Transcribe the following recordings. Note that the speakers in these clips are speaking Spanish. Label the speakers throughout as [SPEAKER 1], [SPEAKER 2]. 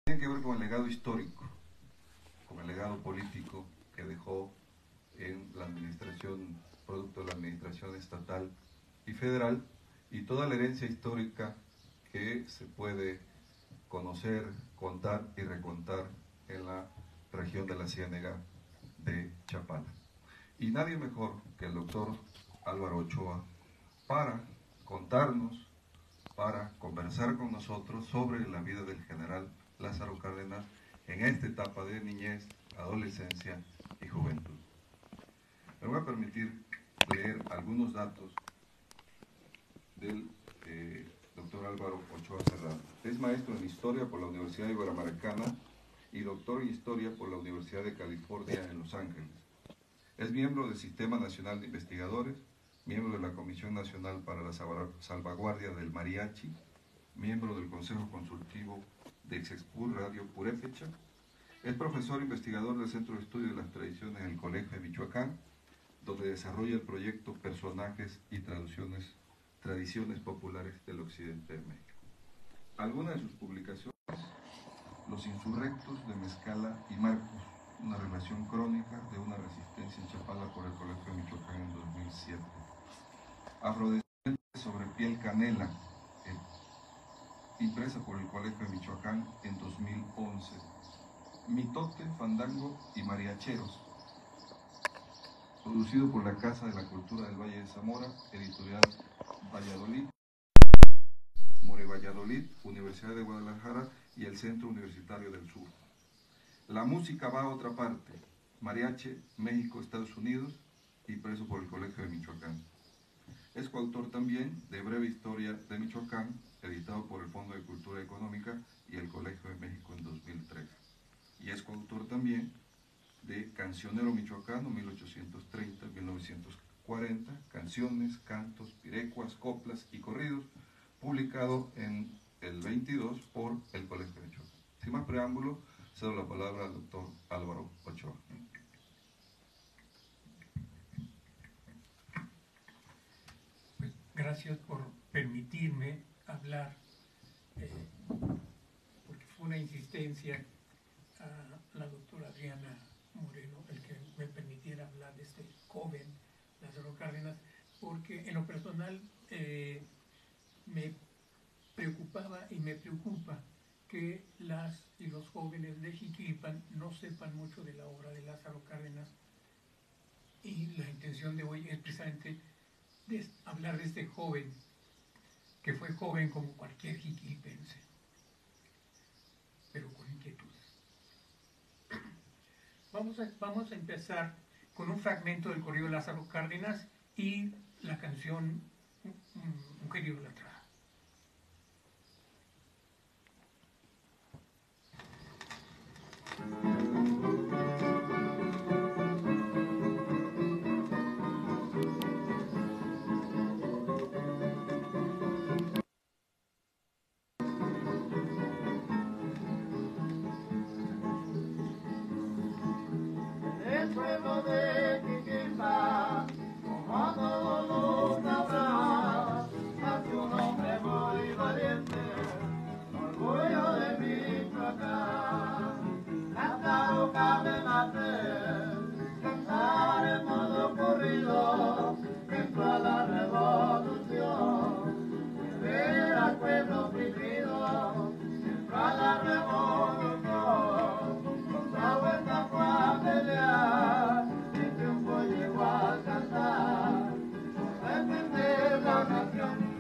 [SPEAKER 1] tiene que ver con el legado histórico, con el legado político que dejó en la administración, producto de la administración estatal y federal, y toda la herencia histórica que se puede conocer, contar y recontar en la región de la Ciénega de Chapala. Y nadie mejor que el doctor Álvaro Ochoa para contarnos, para conversar con nosotros sobre la vida del general Lázaro Cárdenas en esta etapa de niñez, adolescencia y juventud. Me voy a permitir leer algunos datos del doctor Álvaro Ochoa Serrano. Es maestro en Historia por la Universidad Iberoamericana y doctor en Historia por la Universidad de California en Los Ángeles. Es miembro del Sistema Nacional de Investigadores, miembro de la Comisión Nacional para la Salvaguardia del Mariachi, miembro del Consejo Consultivo de Exexpur Radio Purépecha. Es profesor investigador del Centro de Estudio de las Tradiciones del Colegio de Michoacán, donde desarrolla el proyecto Personajes y Tradiciones Populares del Occidente de México. Algunas de sus publicaciones: Los Insurrectos de Mezcala y Marcos, una relación crónica de una resistencia en Chapala por el Colegio de Michoacán en 2007. Afrodescendientes sobre piel canela, impresa por el Colegio de Michoacán en 2011. Mitote, Fandango y Mariacheros, producido por la Casa de la Cultura del Valle de Zamora, editorial Valladolid, More Valladolid, Universidad de Guadalajara y el Centro Universitario del Sur. La música va a otra parte, Mariache, México, Estados Unidos, impreso por el Colegio de Michoacán. Es coautor también de Breve Historia de Michoacán, editado por el Fondo de Cultura Económica y el Colegio de México en 2003. Y es coautor también de Cancionero Michoacano, 1830-1940, canciones, cantos, pirecuas, coplas y corridos, publicado en el 22 por el Colegio de Michoacán. Sin más preámbulo, cedo la palabra al doctor Álvaro Ochoa.
[SPEAKER 2] Pues gracias por permitirme hablar, porque fue una insistencia a la doctora Adriana Moreno el que me permitiera hablar de este joven Lázaro Cárdenas, porque en lo personal me preocupaba y me preocupa que las y los jóvenes de Jiquilpan no sepan mucho de la obra de Lázaro Cárdenas, y la intención de hoy es precisamente hablar de este joven, que fue joven como cualquier jiquilpense, pero con inquietudes. Vamos a empezar con un fragmento del corrido de Lázaro Cárdenas y la canción Mujer idolatrada.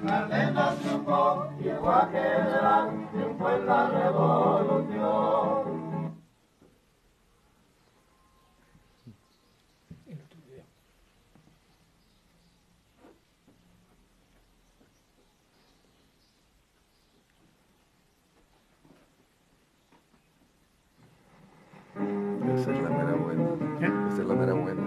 [SPEAKER 3] Cárdenas triunfó, llegó a general, triunfó en la revolución.
[SPEAKER 4] Esa es la mera buena. Esa es la mera buena.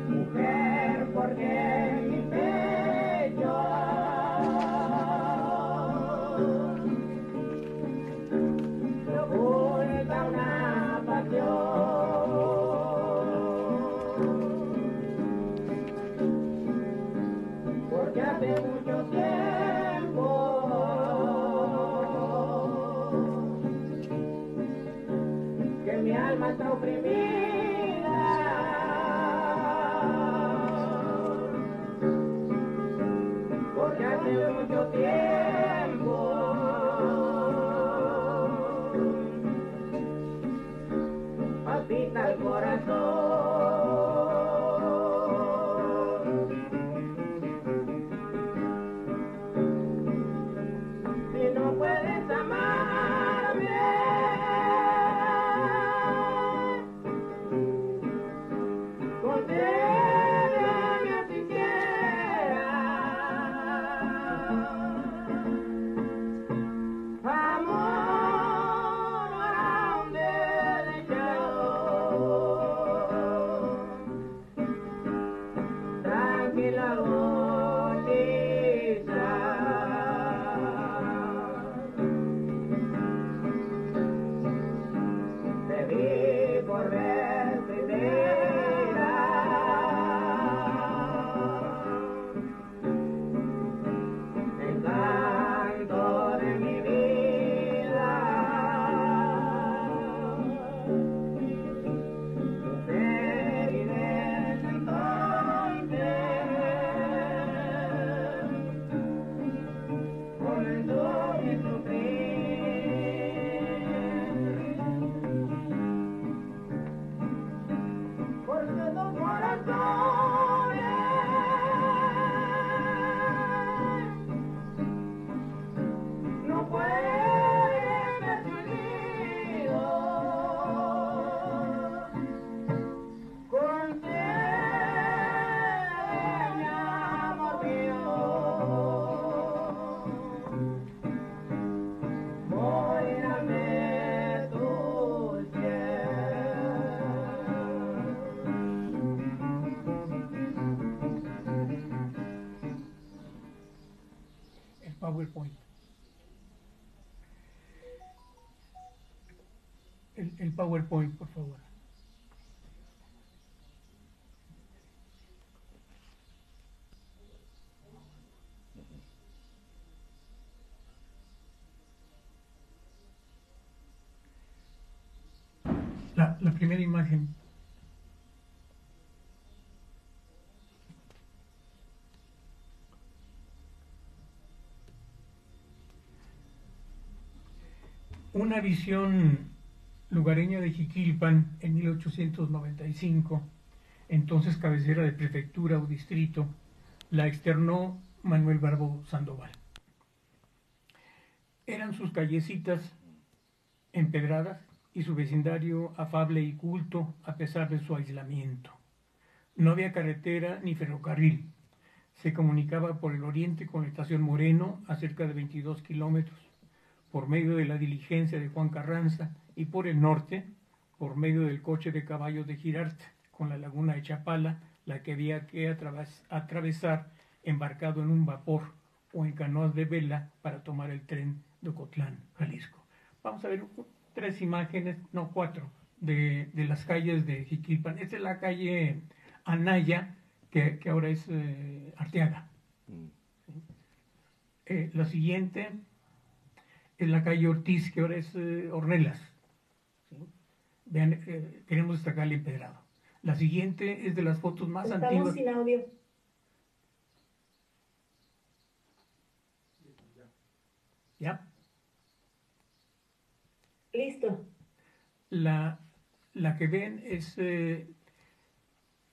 [SPEAKER 3] Mujer oprimida, porque hace mucho tiempo palpita el corazón. Si no puedes amarme, concédeme siquiera amor a un desdichado. Tranquila bonita, te vi por vez primera, encanto de mi vida, seguí desde entonces, comenzó mi sufrir, porque dos corazones no pueden ser unidos. Concédeme, amor mío, morirme tu piel.
[SPEAKER 2] El PowerPoint. El PowerPoint, por favor. La primera imagen. Una visión lugareña de Jiquilpan en 1895, entonces cabecera de prefectura o distrito, la externó Manuel Barbo Sandoval. Eran sus callecitas empedradas y su vecindario afable y culto a pesar de su aislamiento. No había carretera ni ferrocarril. Se comunicaba por el oriente con la estación Moreno a cerca de 22 kilómetros, por medio de la diligencia de Juan Carranza, y por el norte, por medio del coche de caballos de Girarte, con la laguna de Chapala, la que había que atravesar embarcado en un vapor o en canoas de vela para tomar el tren de Ocotlán, Jalisco. Vamos a ver tres imágenes, no cuatro, de las calles de Jiquilpan. Esta es la calle Anaya, que ahora es Arteaga. La siguiente es la calle Ortiz, que ahora es Ornelas. ¿Sí? Vean, queremos destacar el empedrado. La siguiente es de las fotos más antiguas.
[SPEAKER 5] Estamos sin audio.
[SPEAKER 2] ¿Ya?
[SPEAKER 5] Listo.
[SPEAKER 2] La que ven es de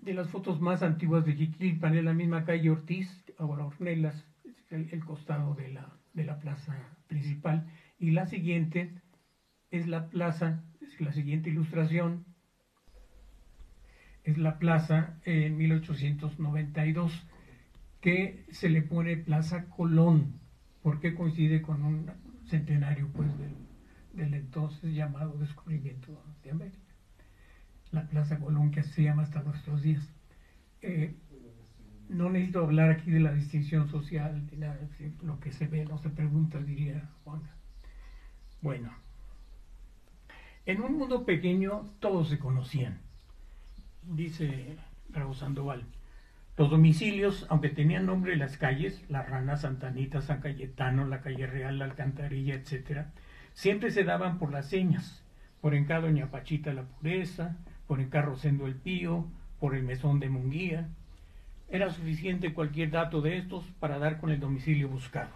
[SPEAKER 2] las fotos más antiguas de Jiquilpan, es la misma calle Ortiz, ahora Ornelas, es el costado de la plaza principal. Y la siguiente es la plaza, es la siguiente ilustración, es la plaza en 1892, que se le pone Plaza Colón, porque coincide con un centenario pues del entonces llamado descubrimiento de América. La Plaza Colón, que se llama hasta nuestros días. No necesito hablar aquí de la distinción social, ni nada, lo que se ve no se pregunta, diría Juan. Bueno, en un mundo pequeño todos se conocían, dice Barbo Sandoval. Los domicilios, aunque tenían nombre de las calles, La Rana, Santa Anita, San Cayetano, la Calle Real, la Alcantarilla, etc., siempre se daban por las señas, por acá Doña Pachita la Pureza, por acá Rosendo el Pío, por el Mesón de Munguía. Era suficiente cualquier dato de estos para dar con el domicilio buscado.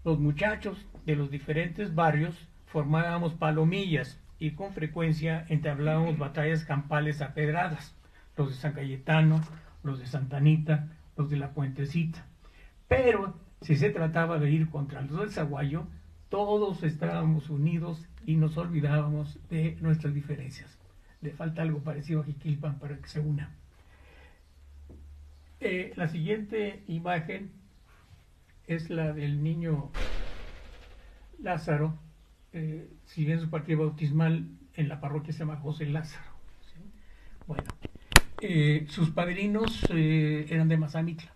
[SPEAKER 2] Los muchachos de los diferentes barrios formábamos palomillas y con frecuencia entablábamos batallas campales apedradas, los de San Cayetano, los de Santa Anita, los de la Puentecita. Pero si se trataba de ir contra los del Zaguayo, todos estábamos unidos y nos olvidábamos de nuestras diferencias. Le falta algo parecido a Jiquilpan para que se una. La siguiente imagen es la del niño Lázaro, si bien su partida bautismal en la parroquia se llama José Lázaro. ¿Sí? Bueno, sus padrinos eran de Mazamitla.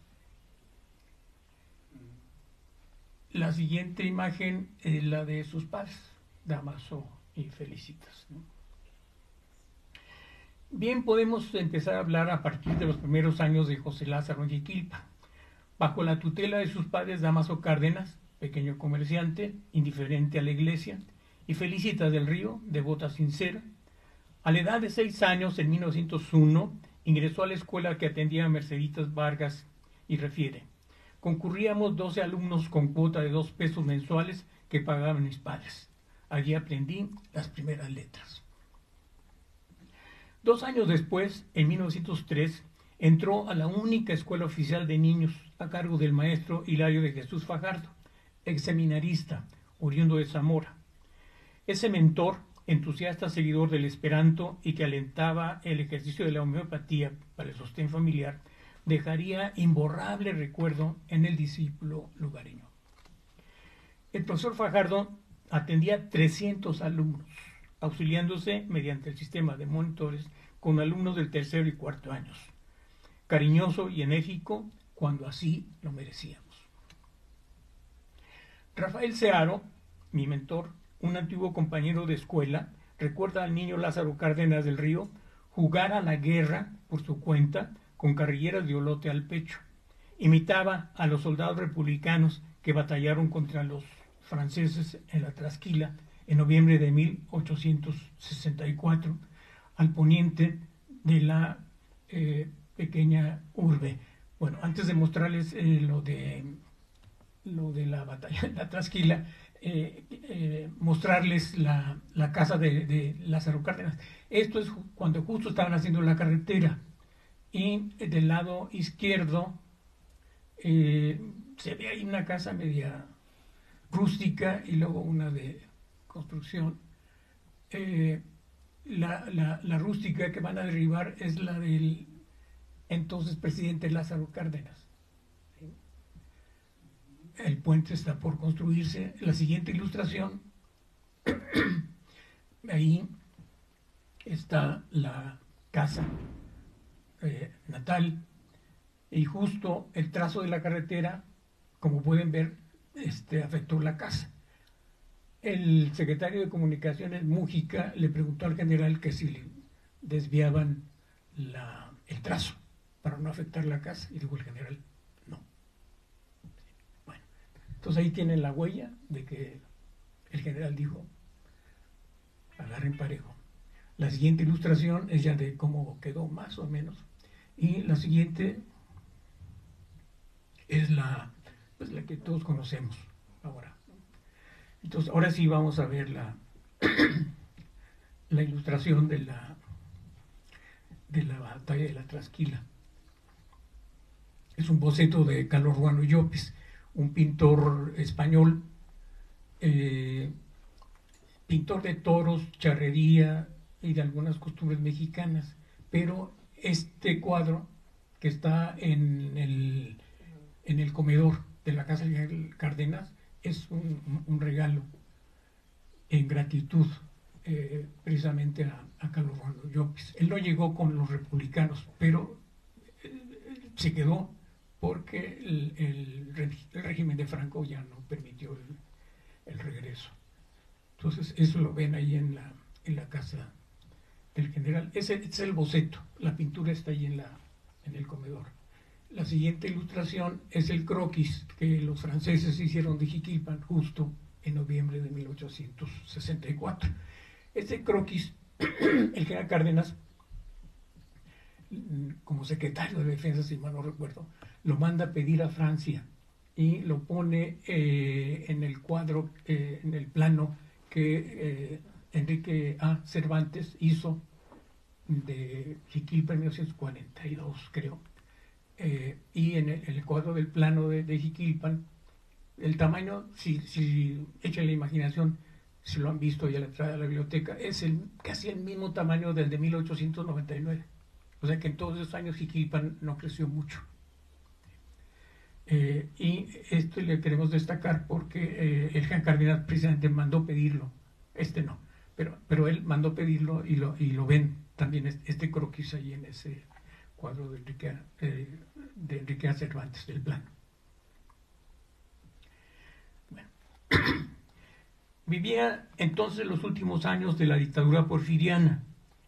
[SPEAKER 2] La siguiente imagen es la de sus padres, Damaso y Felicitas, ¿no? Bien, podemos empezar a hablar a partir de los primeros años de José Lázaro en Jiquilpan. Bajo la tutela de sus padres, Damaso Cárdenas, pequeño comerciante, indiferente a la iglesia, y Felicitas del Río, devota sincera. A la edad de 6 años, en 1901, ingresó a la escuela que atendía a Merceditas Vargas y refiere: concurríamos 12 alumnos con cuota de 2 pesos mensuales que pagaban mis padres. Allí aprendí las primeras letras. 2 años después, en 1903, entró a la única escuela oficial de niños a cargo del maestro Hilario de Jesús Fajardo, ex seminarista, oriundo de Zamora. Ese mentor, entusiasta seguidor del esperanto y que alentaba el ejercicio de la homeopatía para el sostén familiar, dejaría imborrable recuerdo en el discípulo lugareño. El profesor Fajardo atendía 300 alumnos, auxiliándose mediante el sistema de monitores con alumnos del 3er y 4er años. Cariñoso y enérgico cuando así lo merecíamos. Rafael Searo, mi mentor, un antiguo compañero de escuela, recuerda al niño Lázaro Cárdenas del Río jugar a la guerra por su cuenta con carrilleras de olote al pecho. Imitaba a los soldados republicanos que batallaron contra los franceses en la Trasquila en noviembre de 1864, al poniente de la pequeña urbe. Bueno, antes de mostrarles lo de la batalla de la Trasquila, mostrarles la casa de Lázaro Cárdenas. Esto es cuando justo estaban haciendo la carretera, y del lado izquierdo se ve ahí una casa media rústica y luego una de construcción. La rústica que van a derribar es la del entonces presidente Lázaro Cárdenas. El puente está por construirse. La siguiente ilustración, ahí está la casa natal, y justo el trazo de la carretera, como pueden ver, afectó la casa. El secretario de Comunicaciones, Mújica, le preguntó al general que si le desviaban el trazo para no afectar la casa, y dijo el general, no. Bueno, entonces ahí tienen la huella de que el general dijo, agarren parejo. La siguiente ilustración es ya de cómo quedó más o menos, y la siguiente es la que todos conocemos ahora. Entonces, ahora sí vamos a ver la ilustración de la batalla de la Trasquila. Es un boceto de Carlos Ruano Llopis, un pintor español, pintor de toros, charrería y de algunas costumbres mexicanas. Pero este cuadro, que está en el comedor de la casa de Cárdenas, es un regalo en gratitud precisamente a Carlos Ruano Llopis. Él no llegó con los republicanos, pero se quedó porque el régimen de Franco ya no permitió el regreso. Entonces eso lo ven ahí en la casa del general. Ese es el boceto, la pintura está ahí en el comedor. La siguiente ilustración es el croquis que los franceses hicieron de Jiquilpan justo en noviembre de 1864. Ese croquis, el general Cárdenas, como secretario de Defensa, si mal no recuerdo, lo manda a pedir a Francia y lo pone en el cuadro, en el plano que Enrique A. Cervantes hizo de Jiquilpan en 1942, creo. Y en el cuadro del plano de Jiquilpan, el tamaño, si echan la imaginación, si lo han visto ya a la entrada de la biblioteca, es casi el mismo tamaño del de 1899. O sea que en todos esos años Jiquilpan no creció mucho. Y esto le queremos destacar porque el general Cárdenas precisamente mandó pedirlo. Este no, pero él mandó pedirlo y lo ven también este croquis ahí en ese cuadro de Enrique A. Cervantes, del plano. Bueno. Vivía entonces los últimos años de la dictadura porfiriana.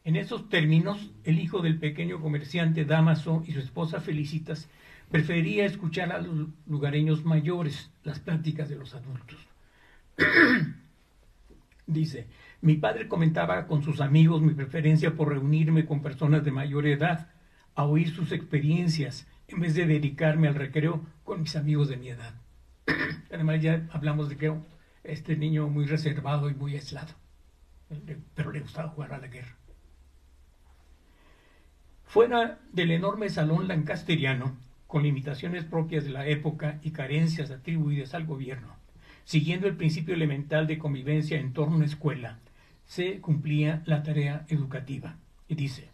[SPEAKER 2] En esos términos, el hijo del pequeño comerciante Dámaso y su esposa Felicitas prefería escuchar a los lugareños mayores, las pláticas de los adultos. Dice, mi padre comentaba con sus amigos mi preferencia por reunirme con personas de mayor edad, a oír sus experiencias, en vez de dedicarme al recreo con mis amigos de mi edad. Además ya hablamos de que era este niño muy reservado y muy aislado, pero le gustaba jugar a la guerra. Fuera del enorme salón lancasteriano, con limitaciones propias de la época y carencias atribuidas al gobierno, siguiendo el principio elemental de convivencia en torno a una escuela, se cumplía la tarea educativa. Y dice,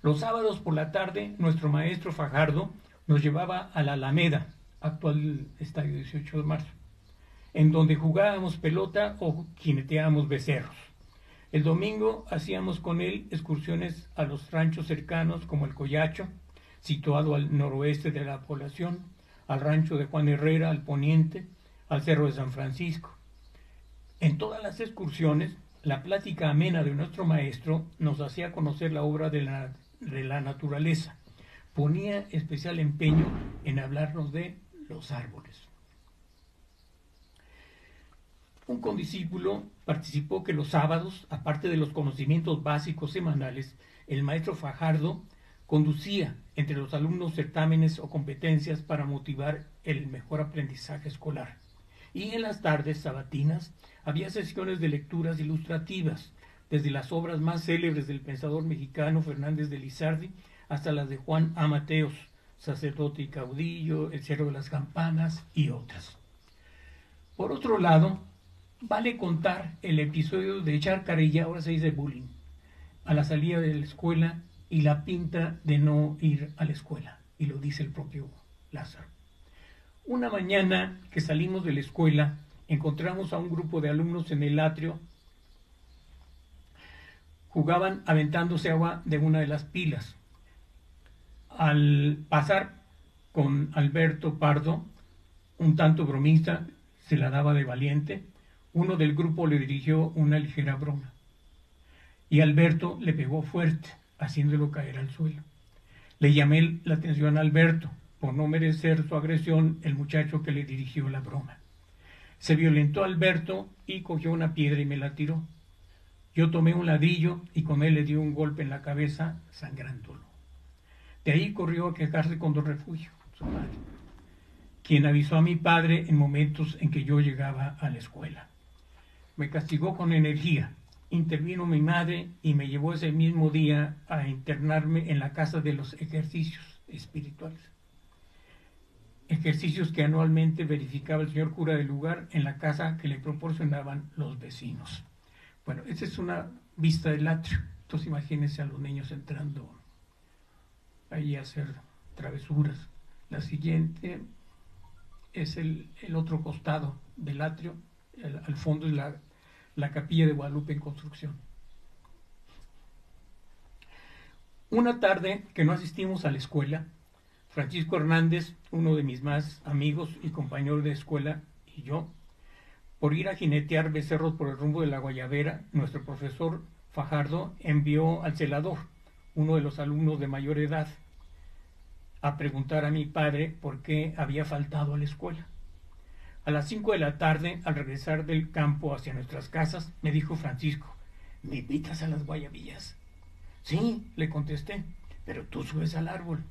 [SPEAKER 2] los sábados por la tarde, nuestro maestro Fajardo nos llevaba a la Alameda, actual estadio 18 de marzo, en donde jugábamos pelota o jineteábamos becerros. El domingo hacíamos con él excursiones a los ranchos cercanos como el Collacho, situado al noroeste de la población, al rancho de Juan Herrera, al poniente, al Cerro de San Francisco. En todas las excursiones, la plática amena de nuestro maestro nos hacía conocer la obra de la naturaleza. Ponía especial empeño en hablarnos de los árboles. Un condiscípulo participó que los sábados, aparte de los conocimientos básicos semanales, el maestro Fajardo conducía entre los alumnos certámenes o competencias para motivar el mejor aprendizaje escolar. Y en las tardes sabatinas había sesiones de lecturas ilustrativas, desde las obras más célebres del pensador mexicano Fernández de Lizardi hasta las de Juan A. Mateos, Sacerdote y Caudillo, El Cerro de las Campanas y otras. Por otro lado, vale contar el episodio de echar carrilla, ahora se dice bullying, a la salida de la escuela y la pinta de no ir a la escuela, y lo dice el propio Lázaro. Una mañana que salimos de la escuela, encontramos a un grupo de alumnos en el atrio. Jugaban aventándose agua de una de las pilas. Al pasar con Alberto Pardo, un tanto bromista, se la daba de valiente, uno del grupo le dirigió una ligera broma. Y Alberto le pegó fuerte, haciéndolo caer al suelo. Le llamé la atención a Alberto. Por no merecer su agresión, el muchacho que le dirigió la broma. Se violentó Alberto y cogió una piedra y me la tiró. Yo tomé un ladrillo y con él le di un golpe en la cabeza, sangrándolo. De ahí corrió a quejarse con Don Refugio, su padre, quien avisó a mi padre en momentos en que yo llegaba a la escuela. Me castigó con energía. Intervino mi madre y me llevó ese mismo día a internarme en la casa de los ejercicios espirituales. Ejercicios que anualmente verificaba el señor cura del lugar en la casa que le proporcionaban los vecinos. Bueno, esta es una vista del atrio. Entonces imagínense a los niños entrando ahí a hacer travesuras. La siguiente es el otro costado del atrio. Al fondo es la capilla de Guadalupe en construcción. Una tarde que no asistimos a la escuela, Francisco Hernández, uno de mis más amigos y compañeros de escuela, y yo, por ir a jinetear becerros por el rumbo de la Guayabera, nuestro profesor Fajardo envió al celador, uno de los alumnos de mayor edad, a preguntar a mi padre por qué había faltado a la escuela. A las 5 de la tarde, al regresar del campo hacia nuestras casas, me dijo Francisco, ¿Me invitas a las guayabillas? Sí, le contesté, pero tú subes al árbol.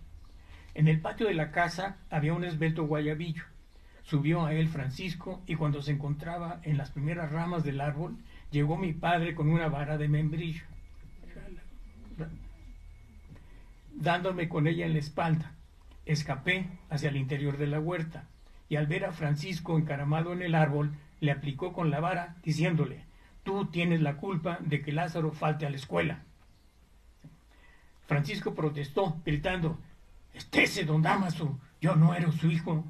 [SPEAKER 2] En el patio de la casa había un esbelto guayabillo. Subió a él Francisco y cuando se encontraba en las primeras ramas del árbol, llegó mi padre con una vara de membrillo, dándome con ella en la espalda. Escapé hacia el interior de la huerta y al ver a Francisco encaramado en el árbol, le aplicó con la vara diciéndole: tú tienes la culpa de que Lázaro falte a la escuela. Francisco protestó, gritando: estése, don Dámaso, yo no era su hijo.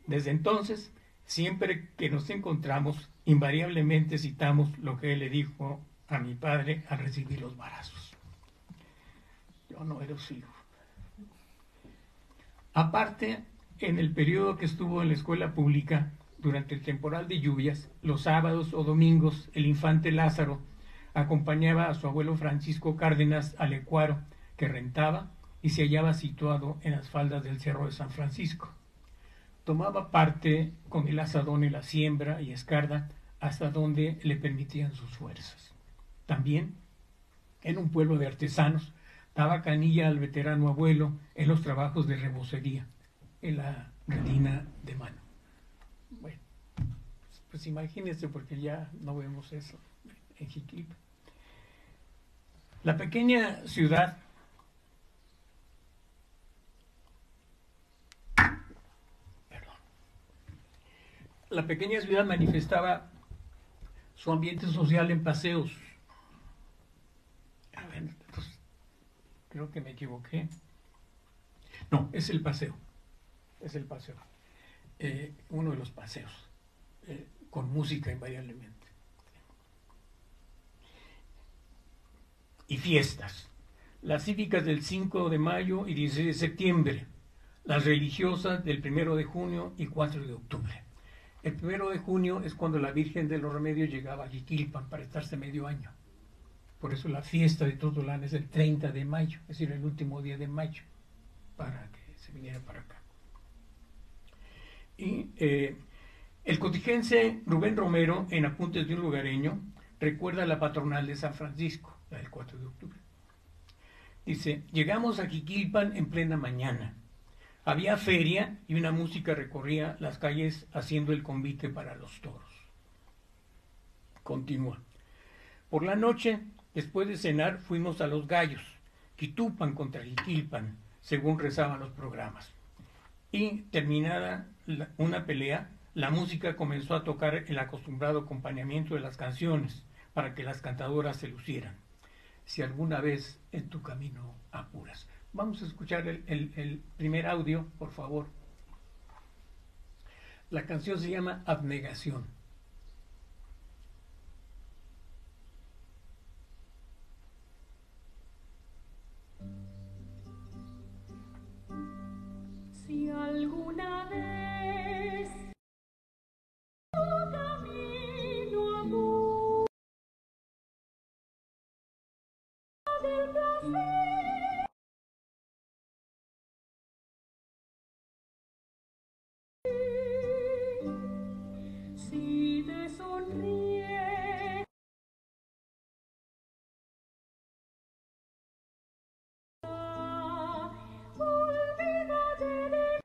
[SPEAKER 2] Desde entonces, siempre que nos encontramos, invariablemente citamos lo que él le dijo a mi padre al recibir los varazos. Yo no era su hijo. Aparte, en el periodo que estuvo en la escuela pública, durante el temporal de lluvias, los sábados o domingos, el infante Lázaro acompañaba a su abuelo Francisco Cárdenas al Ecuaro, que rentaba y se hallaba situado en las faldas del Cerro de San Francisco. Tomaba parte con el azadón en la siembra y escarda hasta donde le permitían sus fuerzas. También, en un pueblo de artesanos, daba canilla al veterano abuelo en los trabajos de rebocería, en la redina de mano. Bueno, pues imagínense, porque ya no vemos eso en Jiquilpan. La pequeña ciudad manifestaba su ambiente social en paseos. A ver, pues, creo que me equivoqué. No, es el paseo. Es el paseo. Uno de los paseos. Con música invariablemente. Y fiestas. Las cívicas del 5 de mayo y 16 de septiembre. Las religiosas del 1 de junio y 4 de octubre. El 1 de junio es cuando la Virgen de los Remedios llegaba a Jiquilpan para estarse medio año. Por eso la fiesta de Totolán es el 30 de mayo, es decir, el último día de mayo, para que se viniera para acá. Y el cotijense Rubén Romero, en Apuntes de un lugareño, recuerda la patronal de San Francisco, la del 4 de octubre. Dice: llegamos a Jiquilpan en plena mañana. Había feria y una música recorría las calles haciendo el convite para los toros. Continúa. Por la noche, después de cenar, fuimos a Los Gallos, Quitupan contra Jiquilpan, según rezaban los programas. Y terminada una pelea, la música comenzó a tocar el acostumbrado acompañamiento de las canciones para que las cantadoras se lucieran. Si alguna vez en tu camino apuras. Vamos a escuchar el primer audio, por favor. La canción se llama Abnegación.
[SPEAKER 5] Si alguna vez tu camino apuras del placer, si te sonríe, olvídate de mí.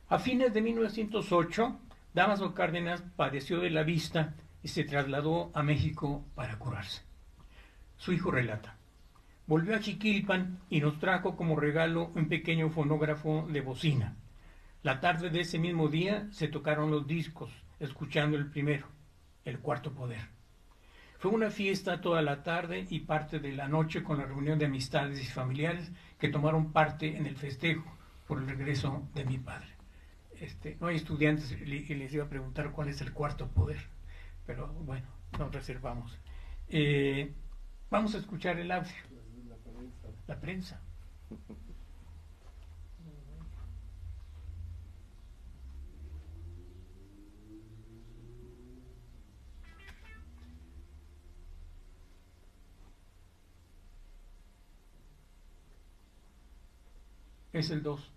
[SPEAKER 2] A fines de 1908, Dámaso Cárdenas padeció de la vista y se trasladó a México para curarse. Su hijo relata: volvió a Jiquilpan y nos trajo como regalo un pequeño fonógrafo de bocina. La tarde de ese mismo día se tocaron los discos, escuchando el primero, El Cuarto Poder. Fue una fiesta toda la tarde y parte de la noche con la reunión de amistades y familiares que tomaron parte en el festejo por el regreso de mi padre. No hay estudiantes y les iba a preguntar cuál es el cuarto poder, pero bueno, nos reservamos. Vamos a escuchar el audio. La prensa. Es el 2.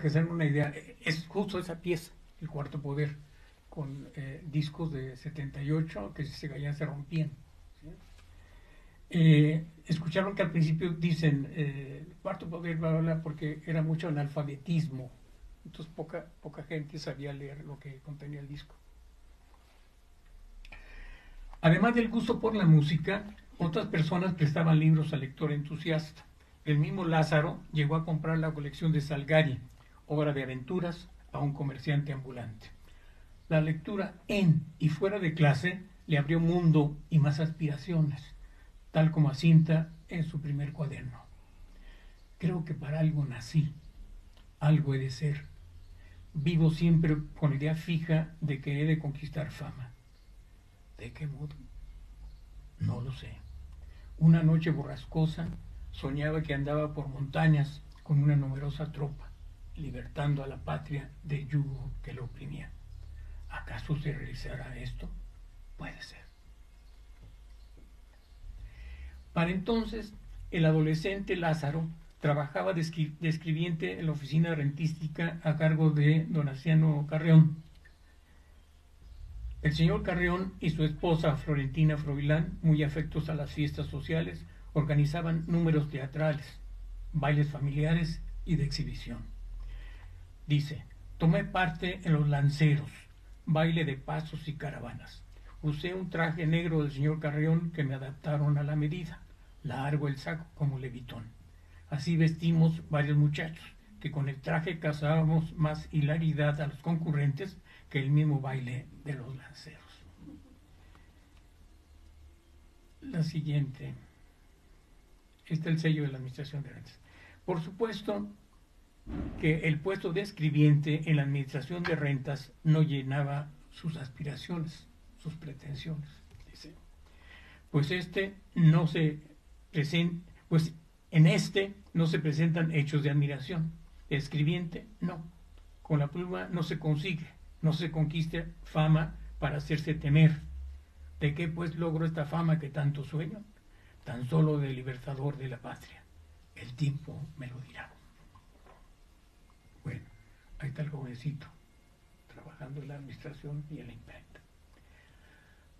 [SPEAKER 2] que se den una idea, es justo esa pieza, El Cuarto Poder, con discos de 78 que ya se rompían. Escucharon que al principio dicen Cuarto Poder, bla, bla, bla, porque era mucho analfabetismo. Entonces poca gente sabía leer lo que contenía el disco. Además del gusto por la música, otras personas prestaban libros al lector entusiasta. El mismo Lázaro llegó a comprar la colección de Salgari, obra de aventuras, a un comerciante ambulante. La lectura en y fuera de clase le abrió mundo y más aspiraciones, tal como a Cinta en su primer cuaderno. Creo que para algo nací, algo he de ser. Vivo siempre con la idea fija de que he de conquistar fama. ¿De qué modo? No lo sé. Una noche borrascosa soñaba que andaba por montañas con una numerosa tropa, libertando a la patria del yugo que lo oprimía. ¿Acaso se realizará esto? Puede ser. Para entonces, el adolescente Lázaro trabajaba de escribiente en la oficina rentística a cargo de Donaciano Carreón. El señor Carreón y su esposa Florentina Froilán, muy afectos a las fiestas sociales, organizaban números teatrales, bailes familiares y de exhibición. Dice, tomé parte en los lanceros, baile de pasos y caravanas. Usé un traje negro del señor Carreón que me adaptaron a la medida, largo el saco como levitón. Así vestimos varios muchachos, que con el traje causábamos más hilaridad a los concurrentes que el mismo baile de los lanceros. La siguiente. Este es el sello de la Administración de Rentas. Por supuesto que el puesto de escribiente en la Administración de Rentas no llenaba sus aspiraciones, sus pretensiones. Dice. Pues en este no se presentan hechos de admiración. El escribiente, no. Con la pluma no se consigue, no se conquista fama para hacerse temer. ¿De qué pues logro esta fama que tanto sueño? Tan solo de libertador de la patria. El tiempo me lo dirá. Bueno, ahí está el jovencito, trabajando en la administración y en la imprenta.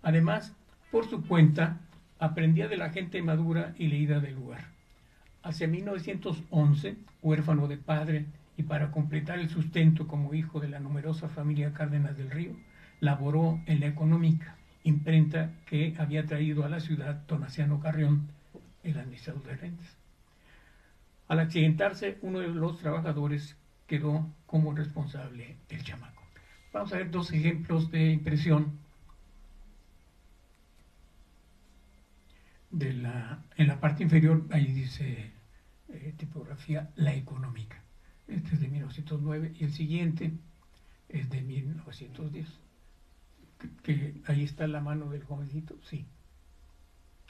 [SPEAKER 2] Además, por su cuenta, aprendía de la gente madura y leída del lugar. Hacia 1911, huérfano de padre y para completar el sustento como hijo de la numerosa familia Cárdenas del Río, laboró en La Económica, imprenta que había traído a la ciudad Donaciano Carreón, el administrador de rentas. Al accidentarse, uno de los trabajadores quedó como responsable del chamaco. Vamos a ver dos ejemplos de impresión en la parte inferior. Ahí dice tipografía La Económica. Este es de 1909 y el siguiente es de 1910. Que ahí está la mano del jovencito, sí,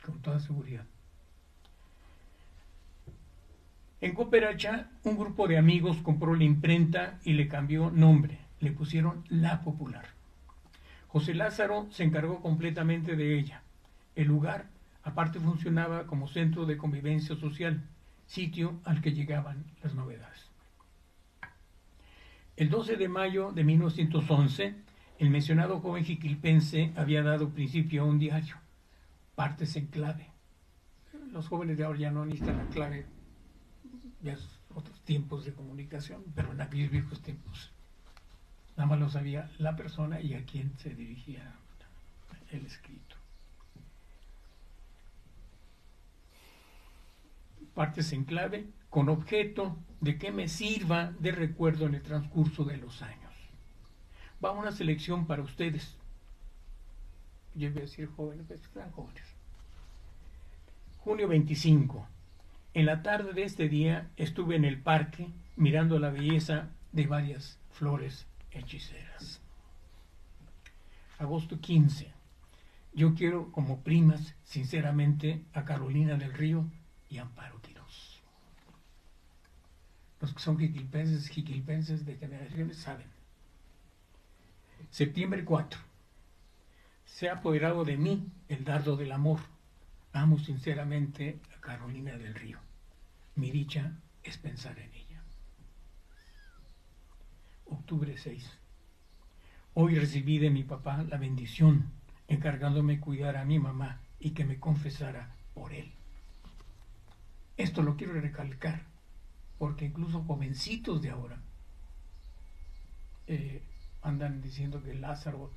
[SPEAKER 2] con toda seguridad. En Cooperacha, un grupo de amigos compró la imprenta y le cambió nombre, le pusieron La Popular. José Lázaro se encargó completamente de ella. El lugar, aparte, funcionaba como centro de convivencia social, sitio al que llegaban las novedades. El 12 de mayo de 1911, el mencionado joven jiquilpense había dado principio a un diario, Partes en Clave. Los jóvenes de ahora ya no necesitan la clave, ya es otros tiempos de comunicación, pero en aquellos viejos tiempos nada más lo sabía la persona y a quién se dirigía el escrito. Partes en Clave, con objeto de que me sirva de recuerdo en el transcurso de los años. Va una selección para ustedes. Yo voy a decir jóvenes, pero están jóvenes. Junio 25. En la tarde de este día estuve en el parque mirando la belleza de varias flores hechiceras. Agosto 15. Yo quiero como primas, sinceramente, a Carolina del Río y Amparo Quirós. Los que son jiquilpenses de generaciones saben. Septiembre 4. Se ha apoderado de mí el dardo del amor. Amo sinceramente a Carolina del Río. Mi dicha es pensar en ella. Octubre 6. Hoy recibí de mi papá la bendición, encargándome cuidar a mi mamá y que me confesara por él. Esto lo quiero recalcar, porque incluso jovencitos de ahora andan diciendo que Lázaro,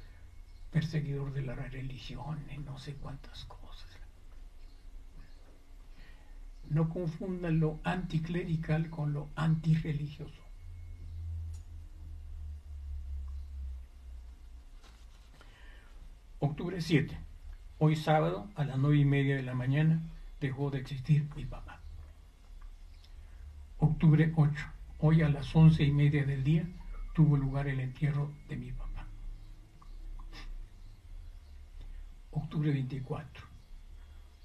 [SPEAKER 2] perseguidor de la religión, y no sé cuántas cosas. No confundan lo anticlerical con lo antirreligioso. Octubre 7. Hoy sábado a las 9:30 de la mañana dejó de existir mi papá. Octubre 8. Hoy a las 11:30 del día tuvo lugar el entierro de mi papá. Octubre 24.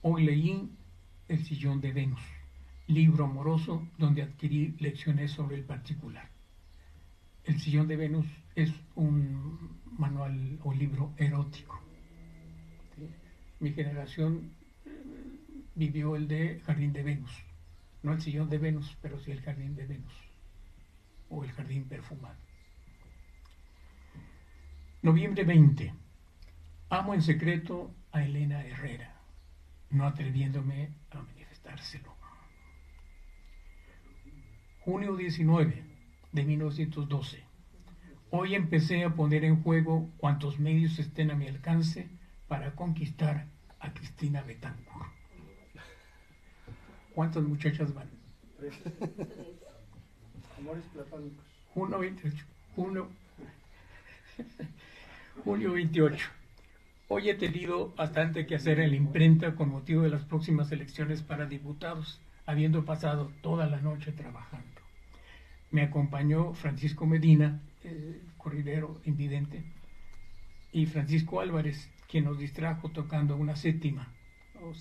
[SPEAKER 2] Hoy leí El sillón de Venus, libro amoroso donde adquirí lecciones sobre el particular. El sillón de Venus es un manual o libro erótico. ¿Sí? Mi generación vivió el de Jardín de Venus, no el sillón de Venus, pero sí el Jardín de Venus o el jardín perfumado. Noviembre 20. Amo en secreto a Elena Herrera, no atreviéndome a manifestárselo. Junio 19 de 1912. Hoy empecé a poner en juego cuantos medios estén a mi alcance para conquistar a Cristina Betancourt. ¿Cuántas muchachas van?
[SPEAKER 6] Amores platónicos.
[SPEAKER 2] Junio 28. Julio 28. Hoy he tenido bastante que hacer en la imprenta con motivo de las próximas elecciones para diputados, habiendo pasado toda la noche trabajando. Me acompañó Francisco Medina, corridero invidente, y Francisco Álvarez, quien nos distrajo tocando una séptima, una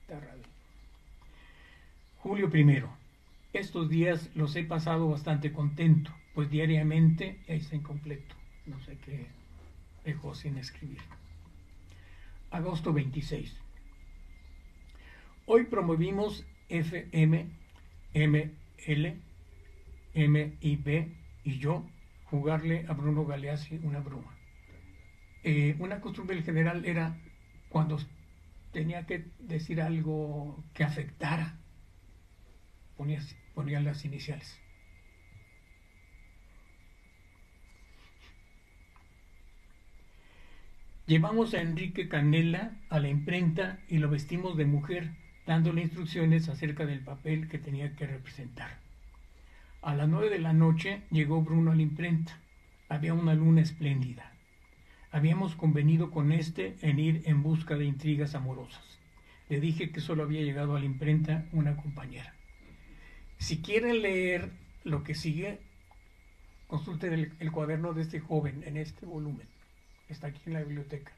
[SPEAKER 2] guitarra. Julio 1. Estos días los he pasado bastante contento, pues diariamente es incompleto. No sé qué dejó sin escribir. Agosto 26. Hoy promovimos FM, ML, MIB y yo jugarle a Bruno Galeazzi una broma. Una costumbre del general era cuando tenía que decir algo que afectara, ponía las iniciales. Llevamos a Enrique Canela a la imprenta y lo vestimos de mujer, dándole instrucciones acerca del papel que tenía que representar. A las 9 de la noche llegó Bruno a la imprenta. Había una luna espléndida. Habíamos convenido con en ir en busca de intrigas amorosas. Le dije que solo había llegado a la imprenta una compañera. Si quieren leer lo que sigue, consulten el cuaderno de este joven en este volumen. Está aquí en la biblioteca.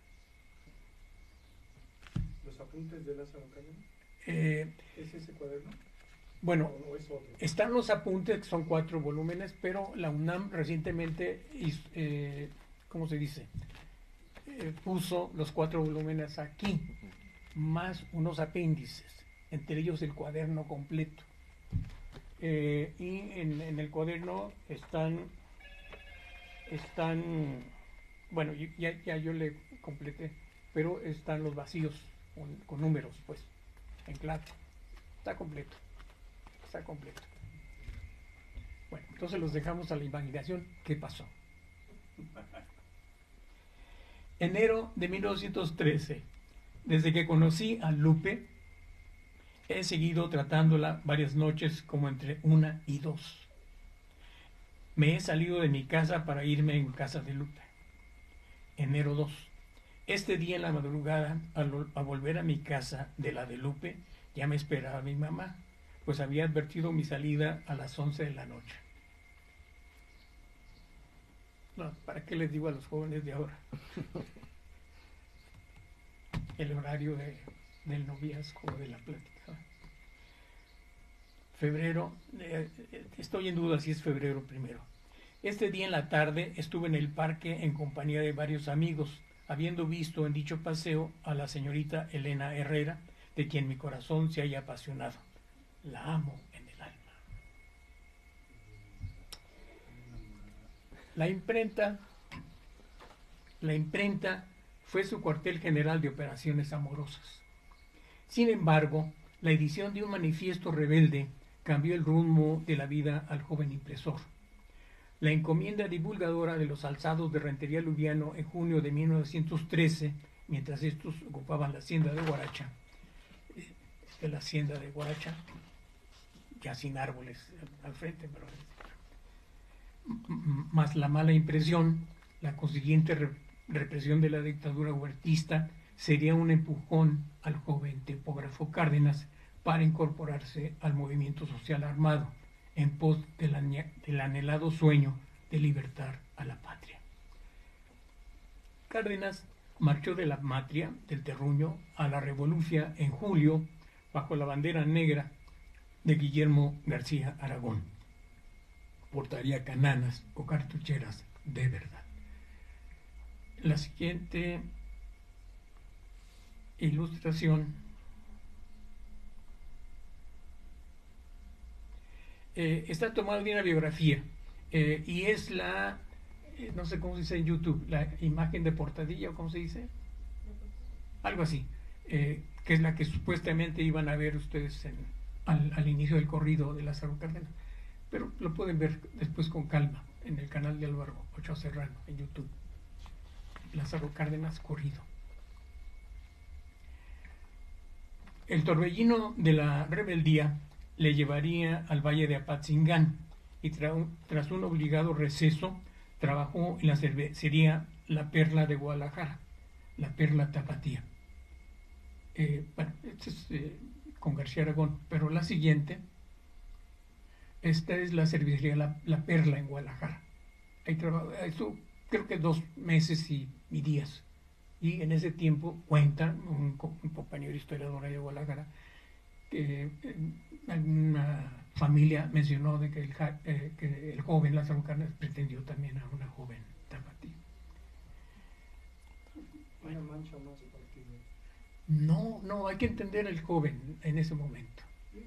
[SPEAKER 6] ¿Los apuntes de Lázaro Cárdenas? ¿Es ese cuaderno?
[SPEAKER 2] Bueno,
[SPEAKER 6] ¿O es otro?
[SPEAKER 2] están los apuntes, que son 4 volúmenes, pero la UNAM recientemente, ¿cómo se dice? Puso los 4 volúmenes aquí, más unos apéndices, entre ellos el cuaderno completo. Y en el cuaderno están bueno, ya yo le completé, pero están los vacíos con números, pues, en claro. Está completo. Bueno, entonces los dejamos a la imaginación. ¿Qué pasó? Enero de 1913. Desde que conocí a Lupe, he seguido tratándola varias noches como entre 1 y 2. Me he salido de mi casa para irme en casa de Lupe. Enero 2. Este día en la madrugada, al volver a mi casa de la de Lupe, ya me esperaba mi mamá, pues había advertido mi salida a las 11 de la noche. No, ¿para qué les digo a los jóvenes de ahora? El horario del noviazgo, de la plática. Febrero, estoy en duda si es febrero 1. Este día en la tarde estuve en el parque en compañía de varios amigos, habiendo visto en dicho paseo a la señorita Elena Herrera, de quien mi corazón se haya apasionado. La amo en el alma. La imprenta fue su cuartel general de operaciones amorosas. Sin embargo, la edición de un manifiesto rebelde cambió el rumbo de la vida al joven impresor. La encomienda divulgadora de los alzados de Rentería Lubiano en junio de 1913, mientras estos ocupaban la hacienda de Guaracha, ya sin árboles al frente, pero más la mala impresión, la consiguiente represión de la dictadura huertista, sería un empujón al joven tipógrafo Cárdenas para incorporarse al movimiento social armado en pos del anhelado sueño de libertar a la patria. Cárdenas marchó de la matria, del terruño, a la Revolución en julio bajo la bandera negra de Guillermo García Aragón. Portaría cananas o cartucheras de verdad. La siguiente ilustración está tomada de una biografía y es la, no sé cómo se dice en YouTube, la imagen de portadilla, o cómo se dice, algo así, que es la que supuestamente iban a ver ustedes al inicio del corrido de Lázaro Cárdenas, pero lo pueden ver después con calma en el canal de Álvaro Ochoa Serrano en YouTube. Lázaro Cárdenas corrido. El torbellino de la rebeldía le llevaría al valle de Apatzingán y tras un obligado receso trabajó en la cervecería La Perla de Guadalajara, La Perla Tapatía. Bueno, este es con García Aragón, pero la siguiente, esta es la cervecería La Perla en Guadalajara. Ahí trabajó, creo que 2 meses y días. Y en ese tiempo cuenta un compañero historiador de Guadalajara que alguna familia mencionó de que el joven Lázaro Cárdenas pretendió también a una joven tapatía.
[SPEAKER 6] Una mancha más partido.
[SPEAKER 2] No, hay que entender al joven en ese momento.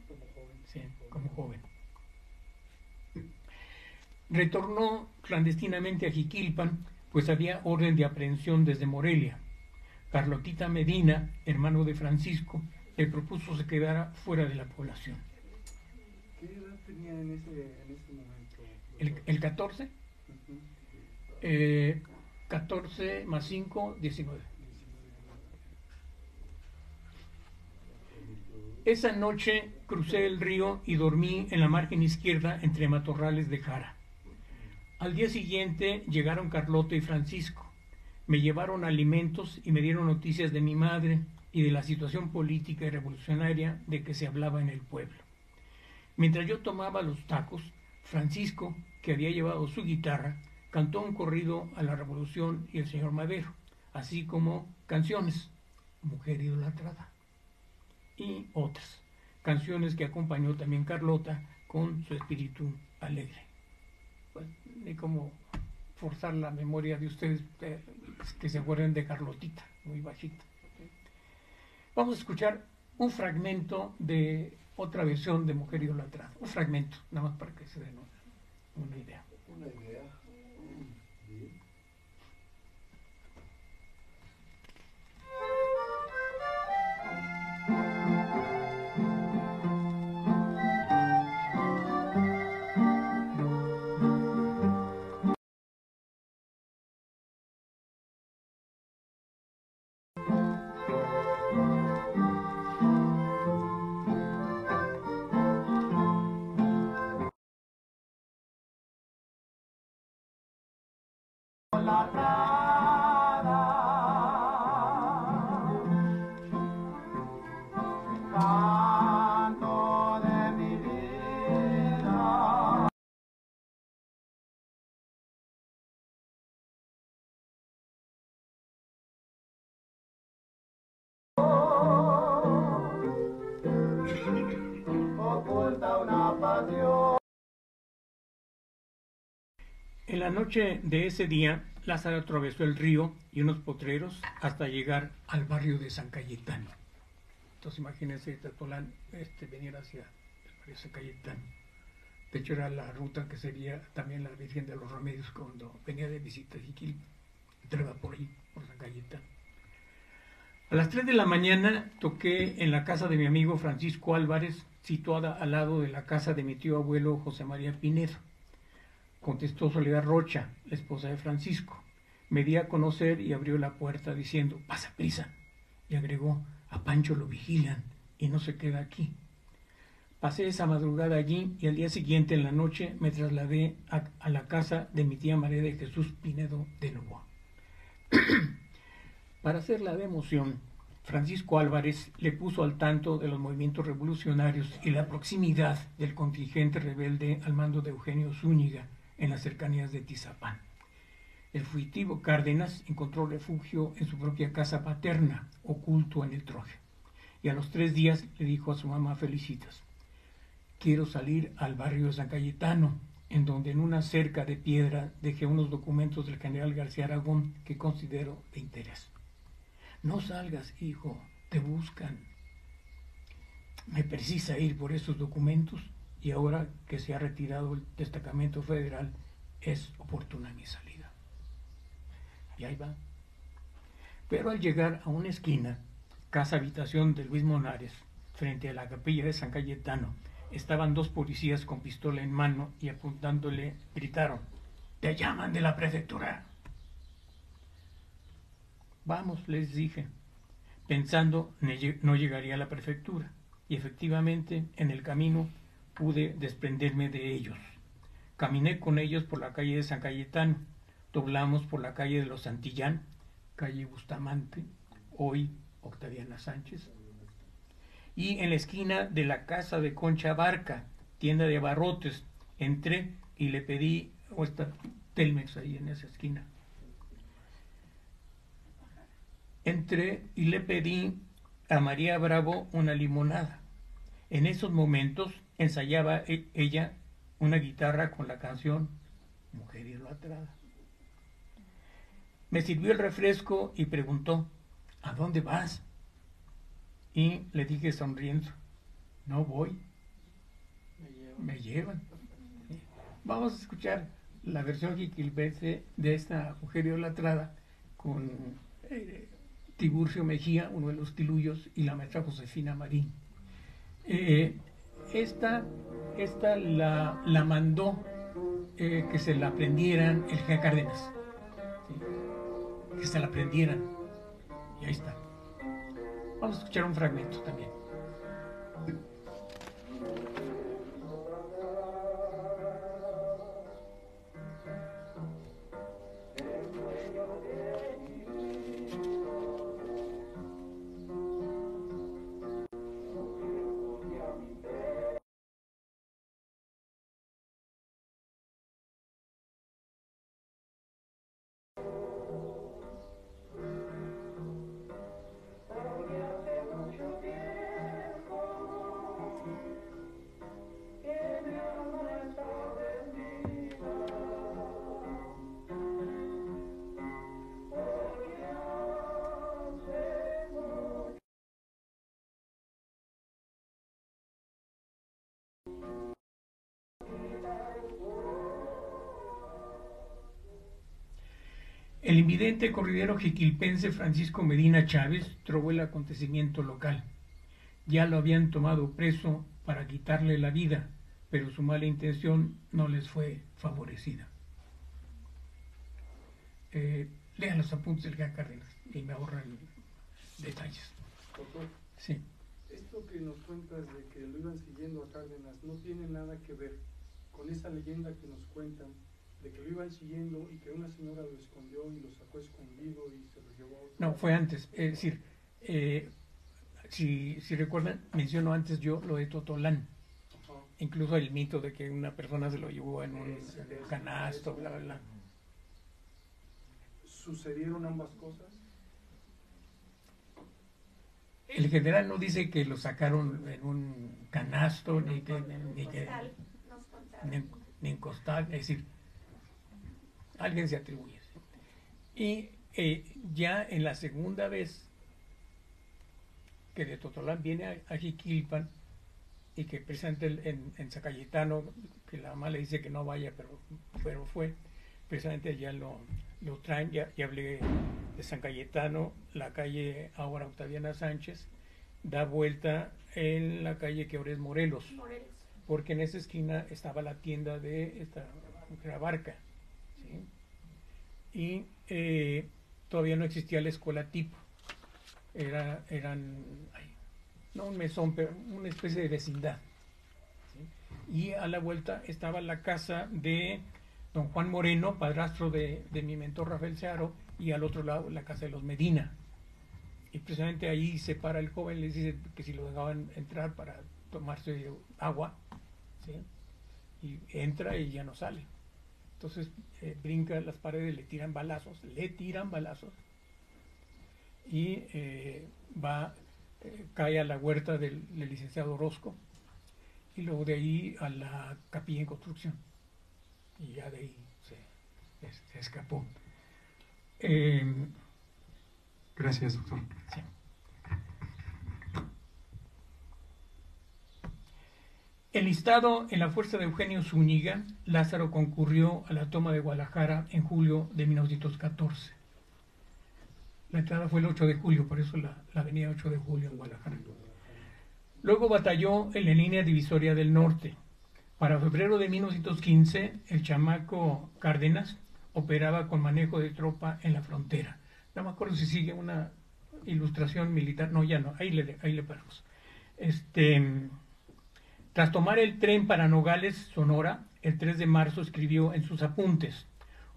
[SPEAKER 6] Como joven.
[SPEAKER 2] Sí, como joven. Retornó clandestinamente a Jiquilpan, pues había orden de aprehensión desde Morelia. Carlotita Medina, hermano de Francisco, le propuso se quedara fuera de la población.
[SPEAKER 6] ¿Qué edad tenía en ese momento?
[SPEAKER 2] ¿El 14? 14 más 5, 19. Esa noche crucé el río y dormí en la margen izquierda entre matorrales de jara. Al día siguiente llegaron Carlota y Francisco. Me llevaron alimentos y me dieron noticias de mi madre y de la situación política y revolucionaria de que se hablaba en el pueblo. Mientras yo tomaba los tacos, Francisco, que había llevado su guitarra, cantó un corrido a la Revolución y el señor Madero, así como canciones, Mujer idolatrada, y otras canciones que acompañó también Carlota con su espíritu alegre. Pues, ni cómo forzar la memoria de ustedes que se acuerden de Carlotita, muy bajita. Vamos a escuchar un fragmento de otra versión de Mujer idolatrada, un fragmento, nada más para que se den una idea.
[SPEAKER 6] Una idea. Bien.
[SPEAKER 3] Canto de mi vida. Oculta una pasión.
[SPEAKER 2] En la noche de ese día, Lázaro atravesó el río y unos potreros hasta llegar al barrio de San Cayetano. Entonces imagínense Tatolán venir hacia el barrio de San Cayetano. De hecho, era la ruta que sería también la Virgen de los Remedios cuando venía de visita a Jiquil. Entraba por ahí, por San Cayetano. A las 3 de la mañana toqué en la casa de mi amigo Francisco Álvarez, situada al lado de la casa de mi tío abuelo José María Pinedo. Contestó Soledad Rocha, la esposa de Francisco. Me di a conocer y abrió la puerta diciendo, pasa prisa. Y agregó, a Pancho lo vigilan y no se queda aquí. Pasé esa madrugada allí y al día siguiente en la noche me trasladé a la casa de mi tía María de Jesús Pinedo de Novoa. Para hacerla de emoción, Francisco Álvarez le puso al tanto de los movimientos revolucionarios y la proximidad del contingente rebelde al mando de Eugenio Zúñiga en las cercanías de Tizapán. El fugitivo Cárdenas encontró refugio en su propia casa paterna, oculto en el Troje, y a los 3 días le dijo a su mamá Felicitas, quiero salir al barrio de San Cayetano, en donde en una cerca de piedra dejé unos documentos del general García Aragón que considero de interés. No salgas, hijo, te buscan. Me precisa ir por esos documentos y ahora que se ha retirado el destacamento federal es oportuna mi salida. Y ahí va. Pero al llegar a una esquina, casa habitación de Luis Monares, frente a la capilla de San Cayetano, estaban 2 policías con pistola en mano y apuntándole gritaron, ¡te llaman de la prefectura! Vamos, les dije, pensando no llegaría a la prefectura, y efectivamente en el camino pude desprenderme de ellos. Caminé con ellos por la calle de San Cayetano, doblamos por la calle de los Santillán, calle Bustamante, hoy Octaviana Sánchez, y en la esquina de la casa de Concha Barca, tienda de abarrotes, entré y le pedí, o está Telmex ahí en esa esquina, entré y le pedí a María Bravo una limonada. En esos momentos ensayaba ella una guitarra con la canción Mujer idolatrada. Me sirvió el refresco y preguntó, ¿a dónde vas? Y le dije sonriendo, no voy, me llevan. Vamos a escuchar la versión jiquilpense de esta Mujer idolatrada con Tiburcio Mejía, uno de los tiluyos, y la maestra Josefina Marín. Esta la mandó que se la aprendieran el G. Cárdenas, ¿sí? Que se la aprendieran, y ahí está. Vamos a escuchar un fragmento también. El invidente corridero jiquilpense Francisco Medina Chávez trobó el acontecimiento local. Ya lo habían tomado preso para quitarle la vida, pero su mala intención no les fue favorecida. Lean los apuntes del G. Cárdenas y me ahorran detalles.
[SPEAKER 6] Doctor,
[SPEAKER 2] Sí.
[SPEAKER 6] esto que nos cuentas de que lo iban siguiendo a Cárdenas no tiene nada que ver con esa leyenda que nos cuentan de que lo iban siguiendo y que una señora lo escondió y lo sacó escondido y se lo llevó a otro.
[SPEAKER 2] No, fue antes. Es decir, si recuerdan, menciono antes yo lo de Totolán.
[SPEAKER 6] Ajá.
[SPEAKER 2] Incluso el mito de que una persona se lo llevó en un canasto, bla, bla, bla.
[SPEAKER 6] ¿Sucedieron ambas cosas?
[SPEAKER 2] El general no dice que lo sacaron en un canasto, ni en costal, es decir, alguien se atribuye. Y ya en la segunda vez que de Totolán viene a Jiquilpan, y que precisamente en San Cayetano, que la mamá le dice que no vaya, pero fue, precisamente ya lo traen, ya hablé de San Cayetano, la calle ahora Octaviana Sánchez, da vuelta en la calle que ahora es Morelos, porque en esa esquina estaba la tienda de esta mujer Abarca, ¿sí? Y todavía no existía la escuela tipo, no un mesón, pero una especie de vecindad, ¿sí? Y a la vuelta estaba la casa de don Juan Moreno, padrastro de mi mentor Rafael Searo, y al otro lado la casa de los Medina. Y precisamente ahí se para el joven, les dice que si lo dejaban entrar para tomarse agua, ¿sí? Y entra y ya no sale. Entonces brinca las paredes, le tiran balazos, y cae a la huerta del licenciado Orozco, y luego de ahí a la capilla en construcción, y ya de ahí se escapó.
[SPEAKER 7] Gracias, doctor.
[SPEAKER 2] Sí. Enlistado en la fuerza de Eugenio Zúñiga, Lázaro concurrió a la toma de Guadalajara en julio de 1914. La entrada fue el 8 de julio, por eso la avenida 8 de julio en Guadalajara. Luego batalló en la línea divisoria del norte. Para febrero de 1915, el chamaco Cárdenas operaba con manejo de tropa en la frontera. No me acuerdo si sigue una ilustración militar. No, ya no, ahí le paramos. Tras tomar el tren para Nogales, Sonora, el 3 de marzo escribió en sus apuntes: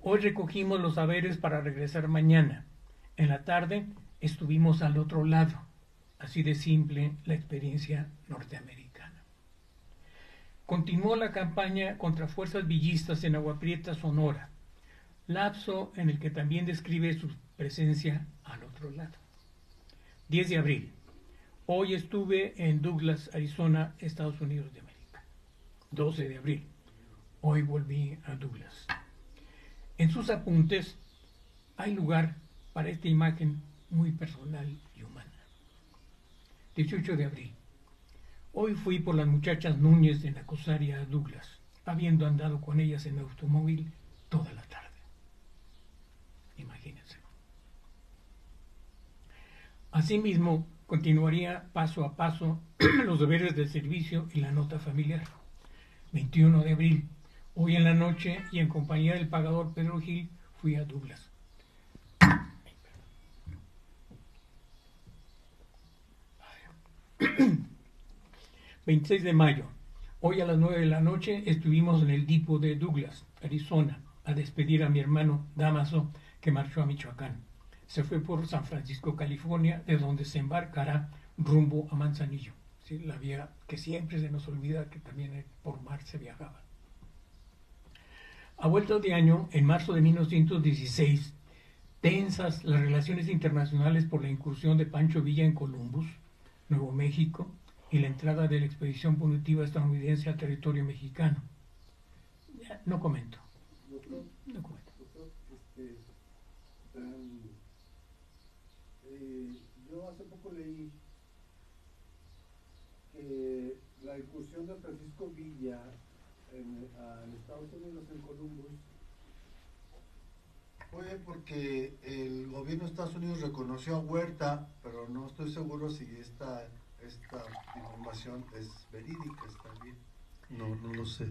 [SPEAKER 2] hoy recogimos los haberes para regresar mañana. En la tarde estuvimos al otro lado. Así de simple la experiencia norteamericana. Continuó la campaña contra fuerzas villistas en Agua Prieta, Sonora, lapso en el que también describe su presencia al otro lado. 10 de abril. Hoy estuve en Douglas, Arizona, Estados Unidos de América. 12 de abril. Hoy volví a Douglas. En sus apuntes hay lugar para esta imagen muy personal y humana. 18 de abril. Hoy fui por las muchachas Núñez de Nacosaria a Douglas, habiendo andado con ellas en automóvil toda la tarde. Imagínense. Asimismo, continuaría paso a paso los deberes del servicio y la nota familiar. 21 de abril. Hoy en la noche y en compañía del pagador Pedro Gil fui a Douglas. 26 de mayo. Hoy a las 9 de la noche estuvimos en el dipo de Douglas, Arizona, a despedir a mi hermano Damaso, que marchó a Michoacán. Se fue por San Francisco, California, de donde se embarcará rumbo a Manzanillo. ¿Sí? La vía que siempre se nos olvida que también por mar se viajaba. A vuelta de año, en marzo de 1916, tensas las relaciones internacionales por la incursión de Pancho Villa en Columbus, Nuevo México, y la entrada de la expedición punitiva estadounidense al territorio mexicano. Ya, no comento.
[SPEAKER 8] Yo hace poco leí que la incursión de Francisco Villa en Estados Unidos, en Columbus, fue porque el gobierno de Estados Unidos reconoció a Huerta, pero no estoy seguro si esta información es verídica, está bien. No lo sé.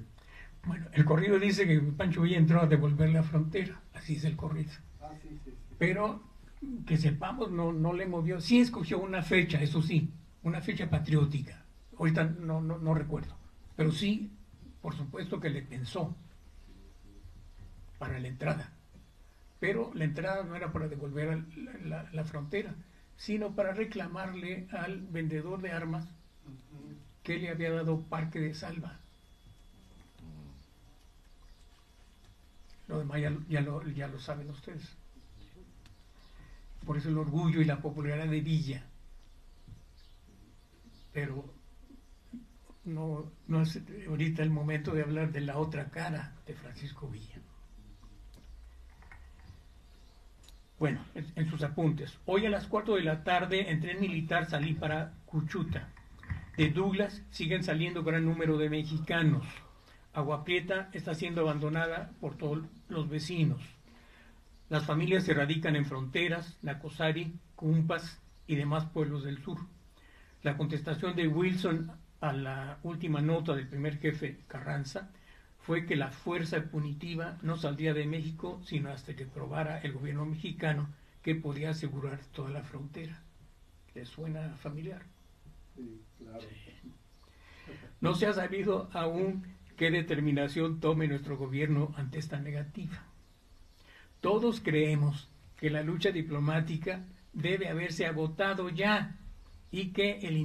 [SPEAKER 2] Bueno, el corrido dice que Pancho Villa entró a devolver la frontera, así es el corrido.
[SPEAKER 8] Sí.
[SPEAKER 2] Pero que sepamos, no le movió. Sí escogió una fecha, eso sí, una fecha patriótica. Ahorita no recuerdo, pero sí, por supuesto que le pensó para la entrada. Pero la entrada no era para devolver la frontera, sino para reclamarle al vendedor de armas que le había dado Parque de Salva. Lo demás ya lo saben ustedes. Por eso el orgullo y la popularidad de Villa. Pero no es ahorita el momento de hablar de la otra cara de Francisco Villa. Bueno, en sus apuntes. Hoy a las 4 de la tarde en tren militar salí para Cuchuta. De Douglas siguen saliendo gran número de mexicanos. Agua Prieta está siendo abandonada por todos los vecinos. Las familias se radican en Fronteras, Nacosari, Cumpas y demás pueblos del sur. La contestación de Wilson a la última nota del primer jefe Carranza fue que la fuerza punitiva no saldría de México sino hasta que probara el gobierno mexicano que podía asegurar toda la frontera. ¿Les suena familiar?
[SPEAKER 6] Sí, claro.
[SPEAKER 2] Sí. No se ha sabido aún qué determinación tome nuestro gobierno ante esta negativa. Todos creemos que la lucha diplomática debe haberse agotado ya y que el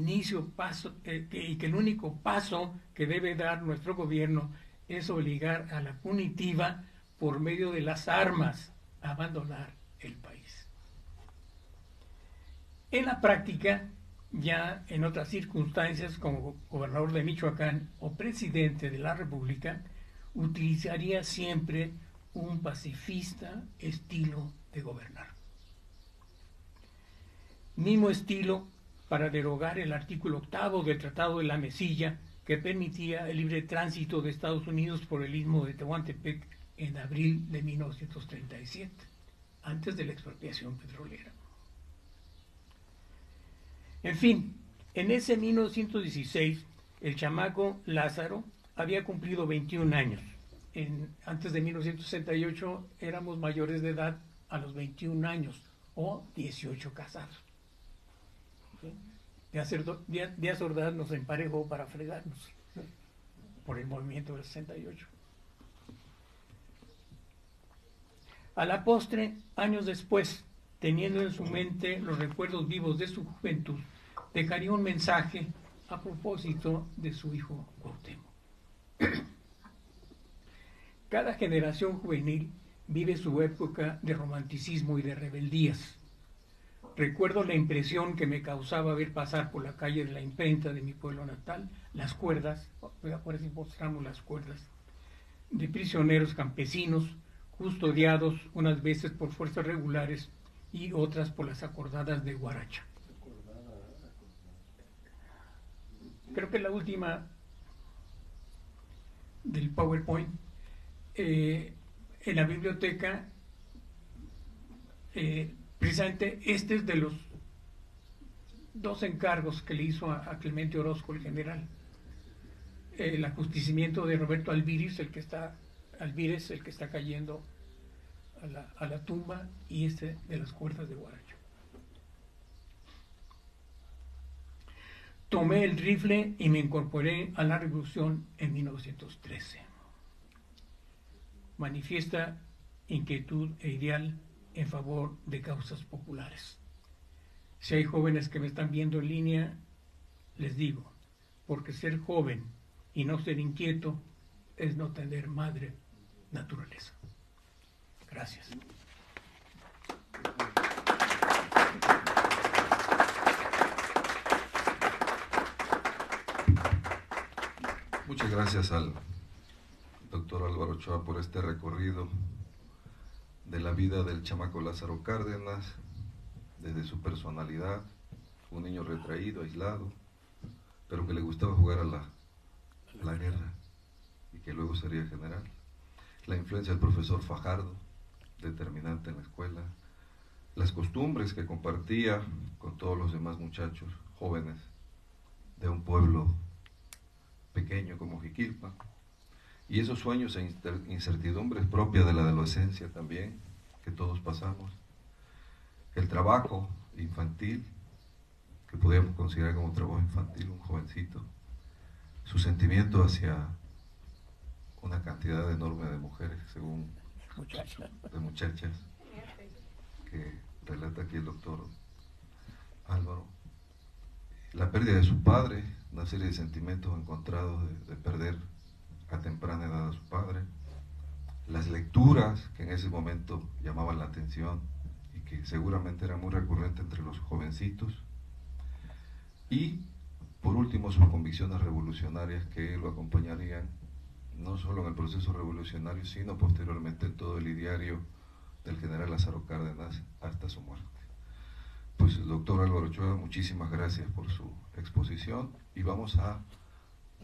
[SPEAKER 2] único paso que debe dar nuestro gobierno es obligar a la punitiva por medio de las armas a abandonar el país. En la práctica, ya en otras circunstancias, como gobernador de Michoacán o presidente de la República, utilizaría siempre un pacifista estilo de gobernar. Mismo estilo para derogar el artículo 8 del Tratado de la Mesilla, que permitía el libre tránsito de Estados Unidos por el istmo de Tehuantepec en abril de 1937, antes de la expropiación petrolera. En fin, en ese 1916, el chamaco Lázaro había cumplido 21 años. Antes de 1968 éramos mayores de edad a los 21 años o 18 casados. ¿Sí? Díaz Ordaz nos emparejó para fregarnos por el movimiento del 68. A la postre, años después, teniendo en su mente los recuerdos vivos de su juventud, dejaría un mensaje a propósito de su hijo Cuauhtémoc. Cada generación juvenil vive su época de romanticismo y de rebeldías. Recuerdo la impresión que me causaba ver pasar por la calle de la imprenta de mi pueblo natal las cuerdas, ahora sí mostramos las cuerdas, de prisioneros campesinos, custodiados unas veces por fuerzas regulares y otras por las acordadas de Huaracha. Creo que la última del PowerPoint, en la biblioteca, precisamente este es de los 2 encargos que le hizo a Clemente Orozco, el general. El ajusticiamiento de Roberto Alvírez, el que está cayendo a la tumba, y este de las cuerdas de Huaracha. Tomé el rifle y me incorporé a la revolución en 1913. Manifiesta inquietud e ideal en favor de causas populares. Si hay jóvenes que me están viendo en línea, les digo, porque ser joven y no ser inquieto es no tener madre naturaleza. Gracias.
[SPEAKER 1] Muchas gracias al doctor Álvaro Ochoa por este recorrido de la vida del chamaco Lázaro Cárdenas, desde su personalidad, un niño retraído, aislado, pero que le gustaba jugar a la guerra y que luego sería general. La influencia del profesor Fajardo, determinante en la escuela, las costumbres que compartía con todos los demás muchachos jóvenes de un pueblo pequeño como Jiquilpan, y esos sueños e incertidumbres propias de la adolescencia también, que todos pasamos, el trabajo infantil, que podríamos considerar como trabajo infantil, un jovencito, su sentimiento hacia una cantidad enorme de mujeres, según de muchachas, que relata aquí el doctor Álvaro, la pérdida de su padre, una serie de sentimientos encontrados de perder a temprana edad a su padre, las lecturas que en ese momento llamaban la atención y que seguramente era muy recurrente entre los jovencitos, y por último sus convicciones revolucionarias que lo acompañarían no solo en el proceso revolucionario, sino posteriormente en todo el ideario del general Lázaro Cárdenas hasta su muerte. Pues doctor Álvaro Ochoa, muchísimas gracias por su exposición y vamos a